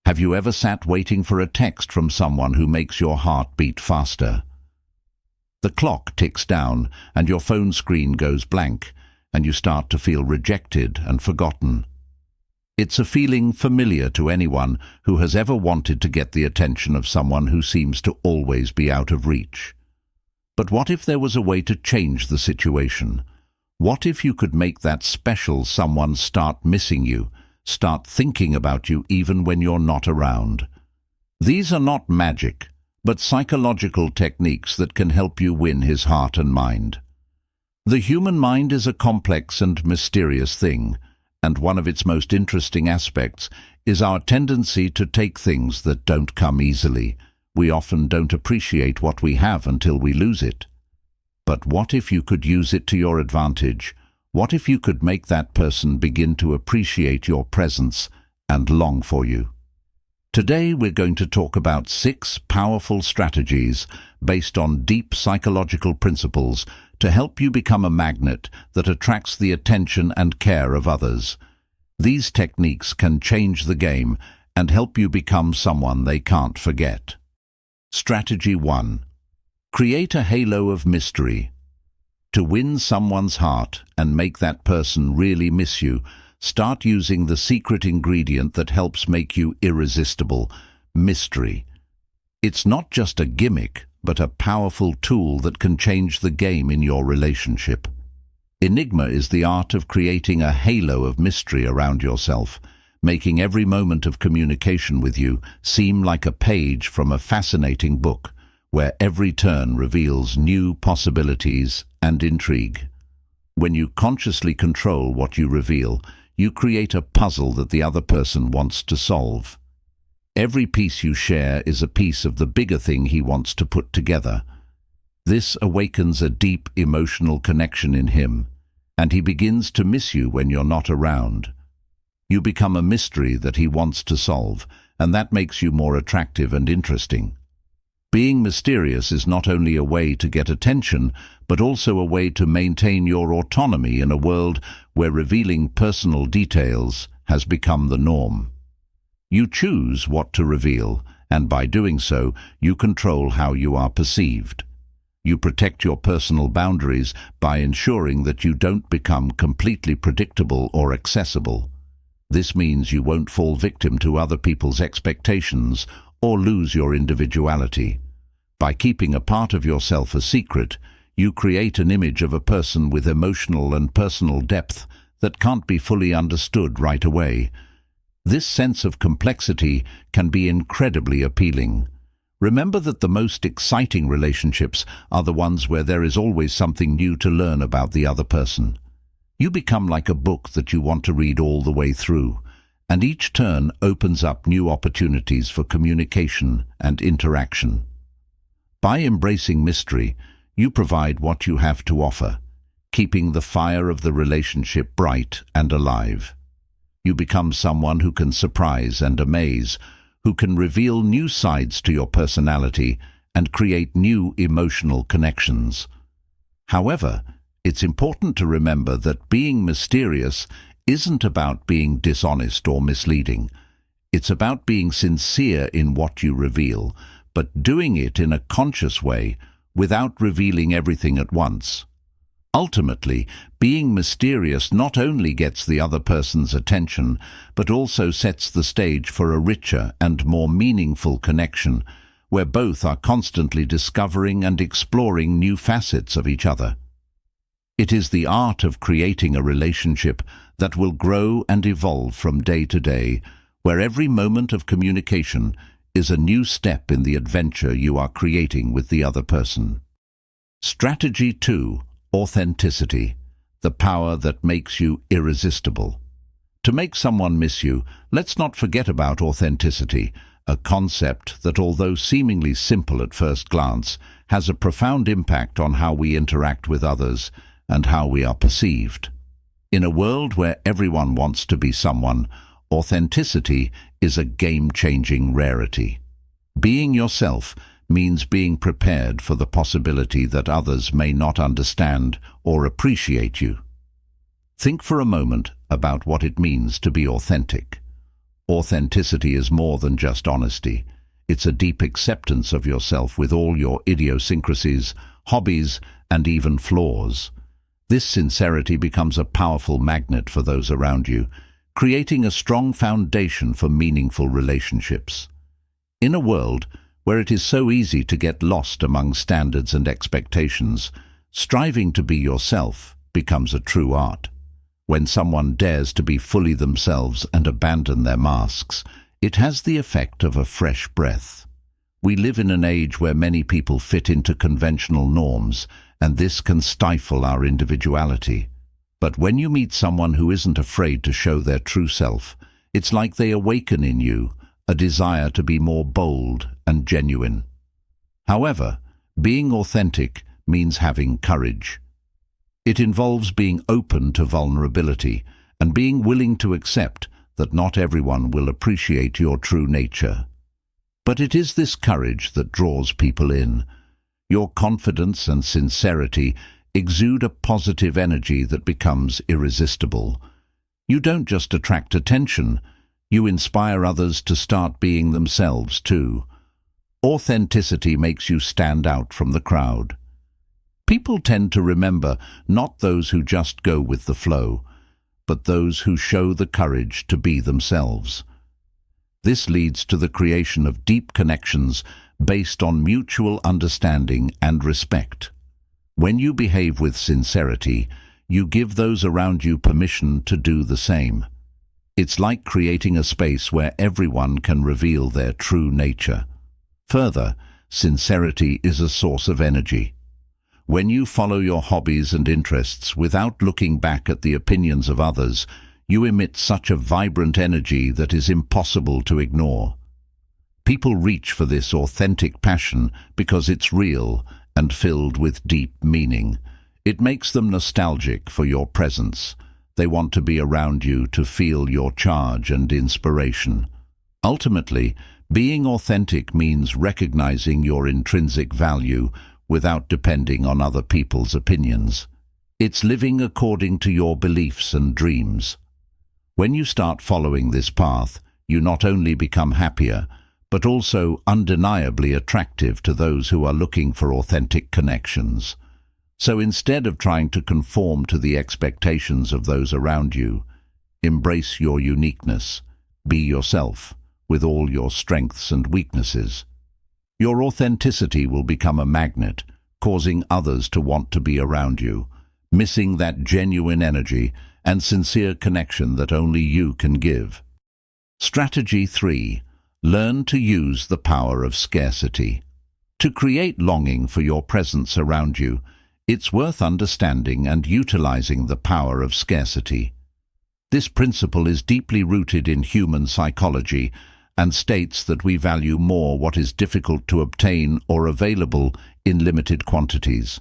Have you ever sat waiting for a text from someone who makes your heart beat faster? The clock ticks down and your phone screen goes blank, and you start to feel rejected and forgotten. It's a feeling familiar to anyone who has ever wanted to get the attention of someone who seems to always be out of reach. But what if there was a way to change the situation? What if you could make that special someone start missing you, start thinking about you even when you're not around? These are not magic, but psychological techniques that can help you win his heart and mind. The human mind is a complex and mysterious thing, and one of its most interesting aspects is our tendency to take things that don't come easily. We often don't appreciate what we have until we lose it. But what if you could use it to your advantage? What if you could make that person begin to appreciate your presence and long for you? Today we're going to talk about 6 powerful strategies based on deep psychological principles to help you become a magnet that attracts the attention and care of others. These techniques can change the game and help you become someone they can't forget. Strategy 1. Create a halo of mystery. To win someone's heart and make that person really miss you, start using the secret ingredient that helps make you irresistible: mystery. It's not just a gimmick, but a powerful tool that can change the game in your relationship. Enigma is the art of creating a halo of mystery around yourself, making every moment of communication with you seem like a page from a fascinating book, where every turn reveals new possibilities and intrigue. When you consciously control what you reveal, you create a puzzle that the other person wants to solve. Every piece you share is a piece of the bigger thing he wants to put together. This awakens a deep emotional connection in him, and he begins to miss you when you're not around. You become a mystery that he wants to solve, and that makes you more attractive and interesting. Being mysterious is not only a way to get attention, but also a way to maintain your autonomy in a world where revealing personal details has become the norm. You choose what to reveal, and by doing so, you control how you are perceived. You protect your personal boundaries by ensuring that you don't become completely predictable or accessible. This means you won't fall victim to other people's expectations or lose your individuality. By keeping a part of yourself a secret, you create an image of a person with emotional and personal depth that can't be fully understood right away. This sense of complexity can be incredibly appealing. Remember that the most exciting relationships are the ones where there is always something new to learn about the other person. You become like a book that you want to read all the way through, and each turn opens up new opportunities for communication and interaction. By embracing mystery, you provide what you have to offer, keeping the fire of the relationship bright and alive. You become someone who can surprise and amaze, who can reveal new sides to your personality and create new emotional connections. However, it's important to remember that being mysterious isn't about being dishonest or misleading. It's about being sincere in what you reveal, but doing it in a conscious way without revealing everything at once. Ultimately, being mysterious not only gets the other person's attention, but also sets the stage for a richer and more meaningful connection, where both are constantly discovering and exploring new facets of each other. It is the art of creating a relationship that will grow and evolve from day to day, where every moment of communication is a new step in the adventure you are creating with the other person. Strategy 2. Authenticity, the power that makes you irresistible. To make someone miss you, let's not forget about authenticity, a concept that, although seemingly simple at first glance, has a profound impact on how we interact with others and how we are perceived. In a world where everyone wants to be someone, authenticity is a game-changing rarity. Being yourself means being prepared for the possibility that others may not understand or appreciate you. Think for a moment about what it means to be authentic. Authenticity is more than just honesty. It's a deep acceptance of yourself with all your idiosyncrasies, hobbies, and even flaws. This sincerity becomes a powerful magnet for those around you, creating a strong foundation for meaningful relationships. In a world where it is so easy to get lost among standards and expectations, striving to be yourself becomes a true art. When someone dares to be fully themselves and abandon their masks, it has the effect of a fresh breath. We live in an age where many people fit into conventional norms, and this can stifle our individuality. But when you meet someone who isn't afraid to show their true self, it's like they awaken in you a desire to be more bold and genuine. However, being authentic means having courage. It involves being open to vulnerability and being willing to accept that not everyone will appreciate your true nature. But it is this courage that draws people in. Your confidence and sincerity exude a positive energy that becomes irresistible. You don't just attract attention, you inspire others to start being themselves too. Authenticity makes you stand out from the crowd. People tend to remember not those who just go with the flow, but those who show the courage to be themselves. This leads to the creation of deep connections based on mutual understanding and respect. When you behave with sincerity, you give those around you permission to do the same. It's like creating a space where everyone can reveal their true nature. Further, sincerity is a source of energy. When you follow your hobbies and interests without looking back at the opinions of others, you emit such a vibrant energy that is impossible to ignore. People reach for this authentic passion because it's real and filled with deep meaning. It makes them nostalgic for your presence. They want to be around you to feel your charge and inspiration. Ultimately, being authentic means recognizing your intrinsic value without depending on other people's opinions. It's living according to your beliefs and dreams. When you start following this path, you not only become happier, but also undeniably attractive to those who are looking for authentic connections. So instead of trying to conform to the expectations of those around you, embrace your uniqueness, be yourself, with all your strengths and weaknesses. Your authenticity will become a magnet, causing others to want to be around you, missing that genuine energy and sincere connection that only you can give. Strategy 3. Learn to use the power of scarcity. To create longing for your presence around you, it's worth understanding and utilizing the power of scarcity. This principle is deeply rooted in human psychology and states that we value more what is difficult to obtain or available in limited quantities.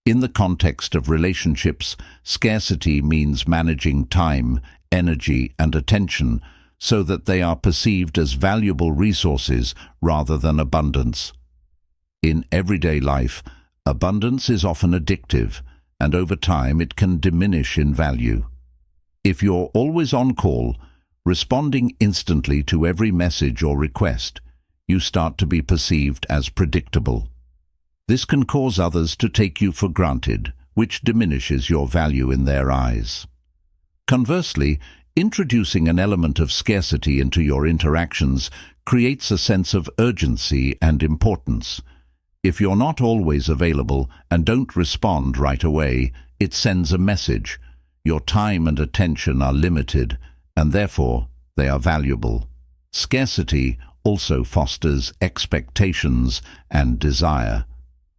In the context of relationships, scarcity means managing time, energy, and attention so that they are perceived as valuable resources rather than abundance. In everyday life, abundance is often addictive, and over time it can diminish in value. If you're always on call, responding instantly to every message or request, you start to be perceived as predictable. This can cause others to take you for granted, which diminishes your value in their eyes. Conversely, introducing an element of scarcity into your interactions creates a sense of urgency and importance. If you're not always available and don't respond right away, it sends a message. Your time and attention are limited, and therefore they are valuable. Scarcity also fosters expectations and desire.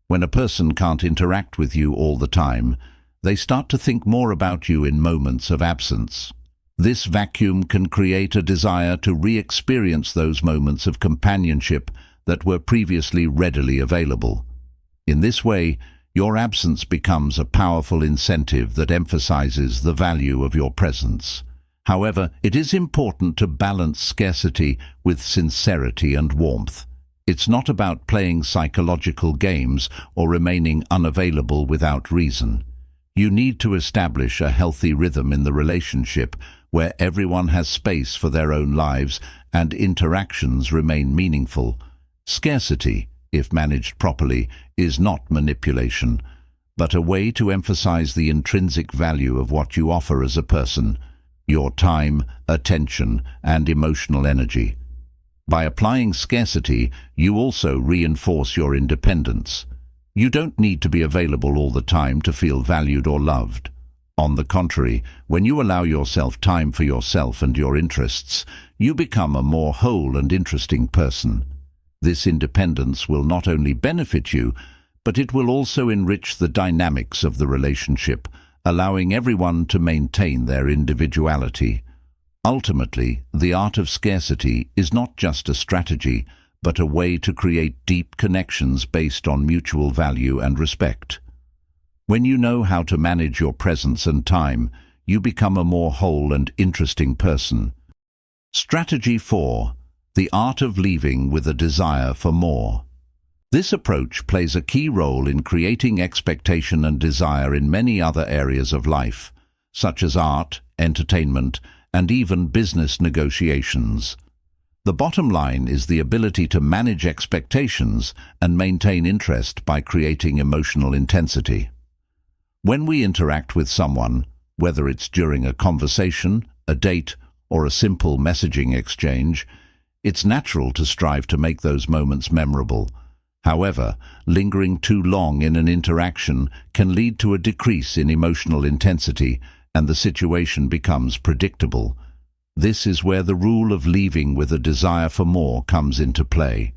When a person can't interact with you all the time, they start to think more about you in moments of absence. This vacuum can create a desire to re-experience those moments of companionship that were previously readily available. In this way, your absence becomes a powerful incentive that emphasizes the value of your presence. However, it is important to balance scarcity with sincerity and warmth. It's not about playing psychological games or remaining unavailable without reason. You need to establish a healthy rhythm in the relationship where everyone has space for their own lives and interactions remain meaningful. Scarcity, if managed properly, is not manipulation, but a way to emphasize the intrinsic value of what you offer as a person, your time, attention, and emotional energy. By applying scarcity, you also reinforce your independence. You don't need to be available all the time to feel valued or loved. On the contrary, when you allow yourself time for yourself and your interests, you become a more whole and interesting person. This independence will not only benefit you, but it will also enrich the dynamics of the relationship, allowing everyone to maintain their individuality. Ultimately, the art of scarcity is not just a strategy, but a way to create deep connections based on mutual value and respect. When you know how to manage your presence and time, you become a more whole and interesting person. Strategy 4. The art of leaving with a desire for more. This approach plays a key role in creating expectation and desire in many other areas of life, such as art, entertainment, and even business negotiations. The bottom line is the ability to manage expectations and maintain interest by creating emotional intensity. When we interact with someone, whether it's during a conversation, a date, or a simple messaging exchange, it's natural to strive to make those moments memorable. However, lingering too long in an interaction can lead to a decrease in emotional intensity, and the situation becomes predictable. This is where the rule of leaving with a desire for more comes into play.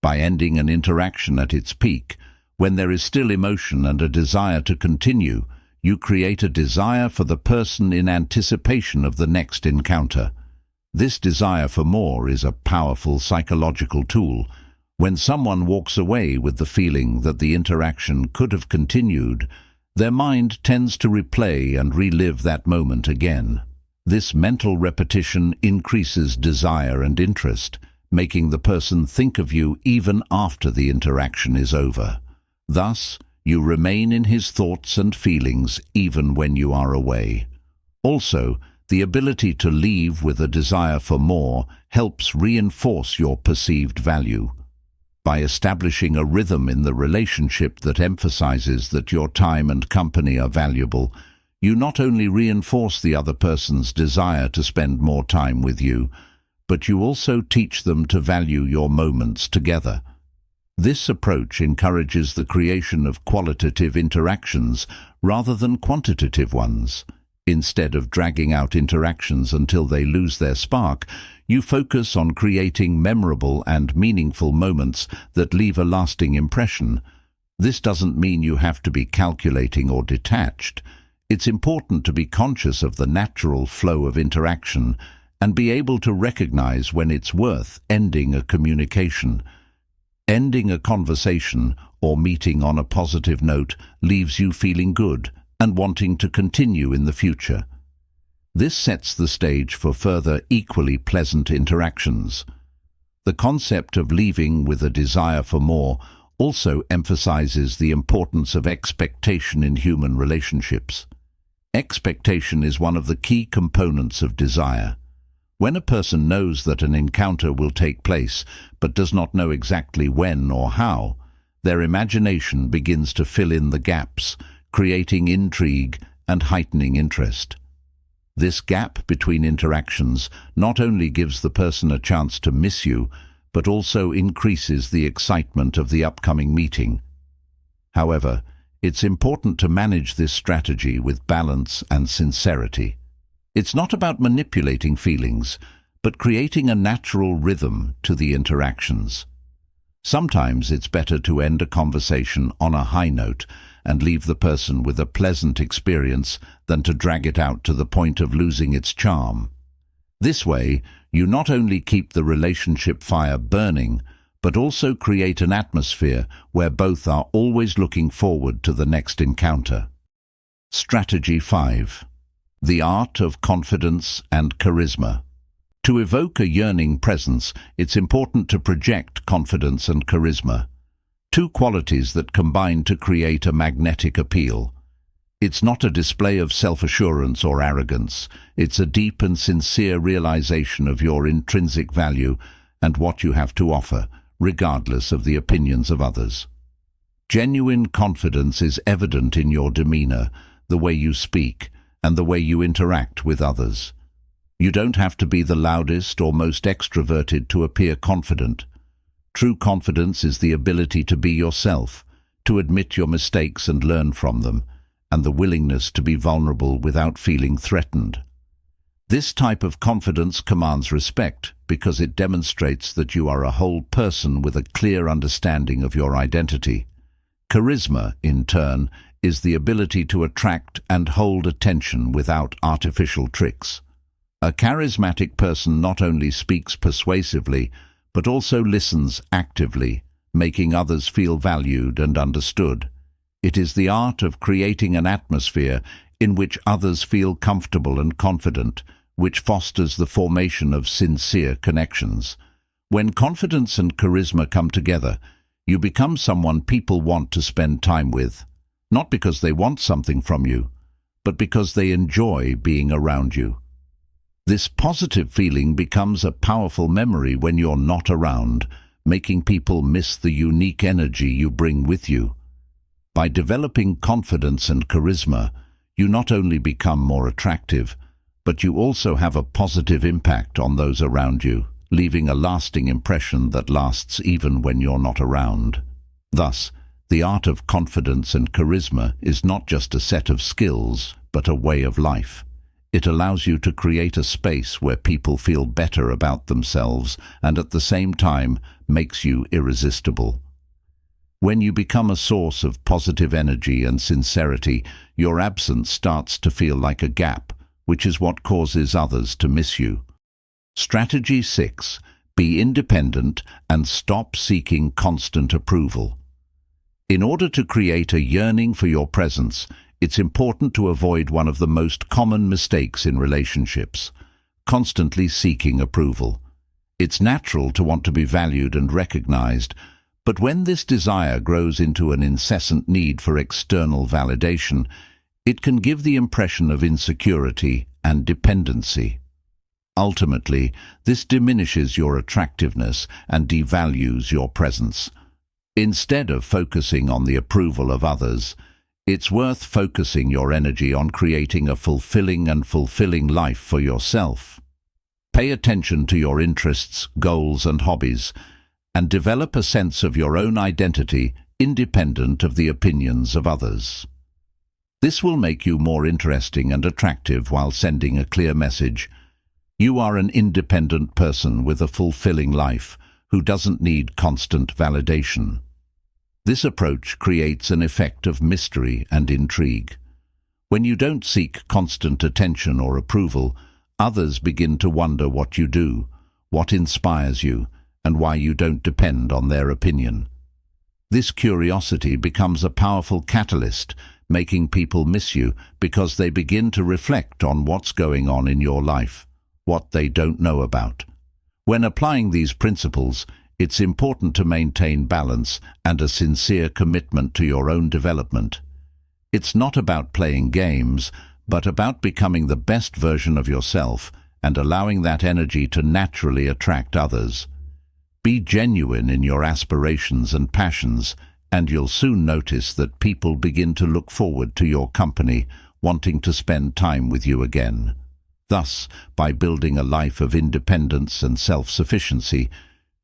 By ending an interaction at its peak, when there is still emotion and a desire to continue, you create a desire for the person in anticipation of the next encounter. This desire for more is a powerful psychological tool. When someone walks away with the feeling that the interaction could have continued, their mind tends to replay and relive that moment again. This mental repetition increases desire and interest, making the person think of you even after the interaction is over. Thus, you remain in his thoughts and feelings even when you are away. Also, the ability to leave with a desire for more helps reinforce your perceived value. By establishing a rhythm in the relationship that emphasizes that your time and company are valuable, you not only reinforce the other person's desire to spend more time with you, but you also teach them to value your moments together. This approach encourages the creation of qualitative interactions rather than quantitative ones. Instead of dragging out interactions until they lose their spark, you focus on creating memorable and meaningful moments that leave a lasting impression. This doesn't mean you have to be calculating or detached. It's important to be conscious of the natural flow of interaction and be able to recognize when it's worth ending a communication. Ending a conversation or meeting on a positive note leaves you feeling good and wanting to continue in the future. This sets the stage for further equally pleasant interactions. The concept of leaving with a desire for more also emphasizes the importance of expectation in human relationships. Expectation is one of the key components of desire. When a person knows that an encounter will take place but does not know exactly when or how, their imagination begins to fill in the gaps, creating intrigue and heightening interest. This gap between interactions not only gives the person a chance to miss you, but also increases the excitement of the upcoming meeting. However, it's important to manage this strategy with balance and sincerity. It's not about manipulating feelings, but creating a natural rhythm to the interactions. Sometimes it's better to end a conversation on a high note and leave the person with a pleasant experience than to drag it out to the point of losing its charm. This way, you not only keep the relationship fire burning, but also create an atmosphere where both are always looking forward to the next encounter. Strategy 5. The art of confidence and charisma. To evoke a yearning presence, it's important to project confidence and charisma, two qualities that combine to create a magnetic appeal. It's not a display of self-assurance or arrogance. It's a deep and sincere realization of your intrinsic value and what you have to offer, regardless of the opinions of others. Genuine confidence is evident in your demeanor, the way you speak, and the way you interact with others. You don't have to be the loudest or most extroverted to appear confident. True confidence is the ability to be yourself, to admit your mistakes and learn from them, and the willingness to be vulnerable without feeling threatened. This type of confidence commands respect because it demonstrates that you are a whole person with a clear understanding of your identity. Charisma, in turn, is the ability to attract and hold attention without artificial tricks. A charismatic person not only speaks persuasively, but also listens actively, making others feel valued and understood. It is the art of creating an atmosphere in which others feel comfortable and confident, which fosters the formation of sincere connections. When confidence and charisma come together, you become someone people want to spend time with, not because they want something from you, but because they enjoy being around you. This positive feeling becomes a powerful memory when you're not around, making people miss the unique energy you bring with you. By developing confidence and charisma, you not only become more attractive, but you also have a positive impact on those around you, leaving a lasting impression that lasts even when you're not around. Thus, the art of confidence and charisma is not just a set of skills, but a way of life. It allows you to create a space where people feel better about themselves and at the same time makes you irresistible. When you become a source of positive energy and sincerity, your absence starts to feel like a gap, which is what causes others to miss you. Strategy 6. Be independent and stop seeking constant approval. In order to create a yearning for your presence, it's important to avoid one of the most common mistakes in relationships: constantly seeking approval. It's natural to want to be valued and recognized, but when this desire grows into an incessant need for external validation, it can give the impression of insecurity and dependency. Ultimately, this diminishes your attractiveness and devalues your presence. Instead of focusing on the approval of others, it's worth focusing your energy on creating a fulfilling life for yourself. Pay attention to your interests, goals, and hobbies, and develop a sense of your own identity independent of the opinions of others. This will make you more interesting and attractive while sending a clear message. You are an independent person with a fulfilling life who doesn't need constant validation. This approach creates an effect of mystery and intrigue. When you don't seek constant attention or approval, others begin to wonder what you do, what inspires you, and why you don't depend on their opinion. This curiosity becomes a powerful catalyst, making people miss you because they begin to reflect on what's going on in your life, what they don't know about. When applying these principles, it's important to maintain balance and a sincere commitment to your own development. It's not about playing games, but about becoming the best version of yourself and allowing that energy to naturally attract others. Be genuine in your aspirations and passions, and you'll soon notice that people begin to look forward to your company, wanting to spend time with you again. Thus, by building a life of independence and self-sufficiency,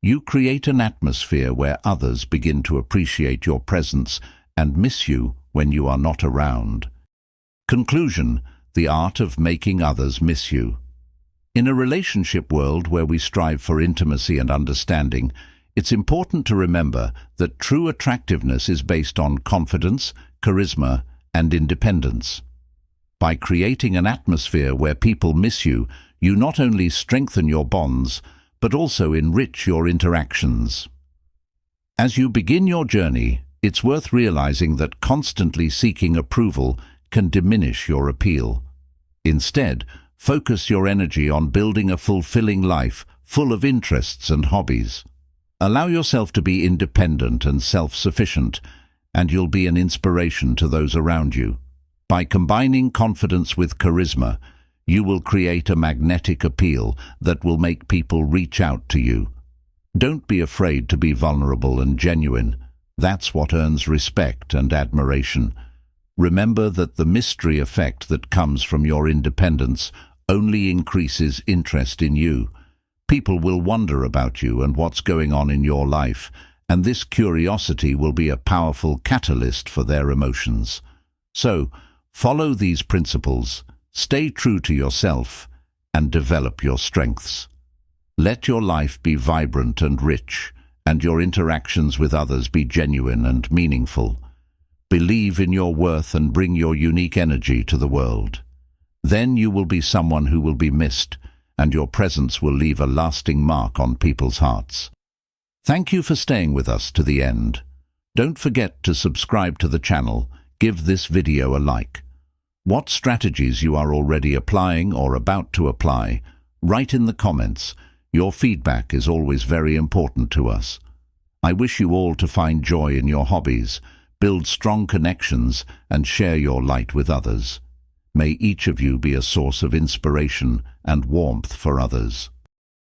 you create an atmosphere where others begin to appreciate your presence and miss you when you are not around. Conclusion: the art of making others miss you. In a relationship world where we strive for intimacy and understanding, it's important to remember that true attractiveness is based on confidence, charisma, and independence. By creating an atmosphere where people miss you, you not only strengthen your bonds, but also enrich your interactions. As you begin your journey, it's worth realizing that constantly seeking approval can diminish your appeal. Instead, focus your energy on building a fulfilling life full of interests and hobbies. Allow yourself to be independent and self-sufficient, and you'll be an inspiration to those around you. By combining confidence with charisma, you will create a magnetic appeal that will make people reach out to you. Don't be afraid to be vulnerable and genuine. That's what earns respect and admiration. Remember that the mystery effect that comes from your independence only increases interest in you. People will wonder about you and what's going on in your life, and this curiosity will be a powerful catalyst for their emotions. So, follow these principles, stay true to yourself, and develop your strengths. Let your life be vibrant and rich, and your interactions with others be genuine and meaningful. Believe in your worth and bring your unique energy to the world. Then you will be someone who will be missed, and your presence will leave a lasting mark on people's hearts. Thank you for staying with us to the end. Don't forget to subscribe to the channel, give this video a like. What strategies you are already applying or about to apply, write in the comments. Your feedback is always very important to us. I wish you all to find joy in your hobbies, build strong connections, and share your light with others. May each of you be a source of inspiration and warmth for others.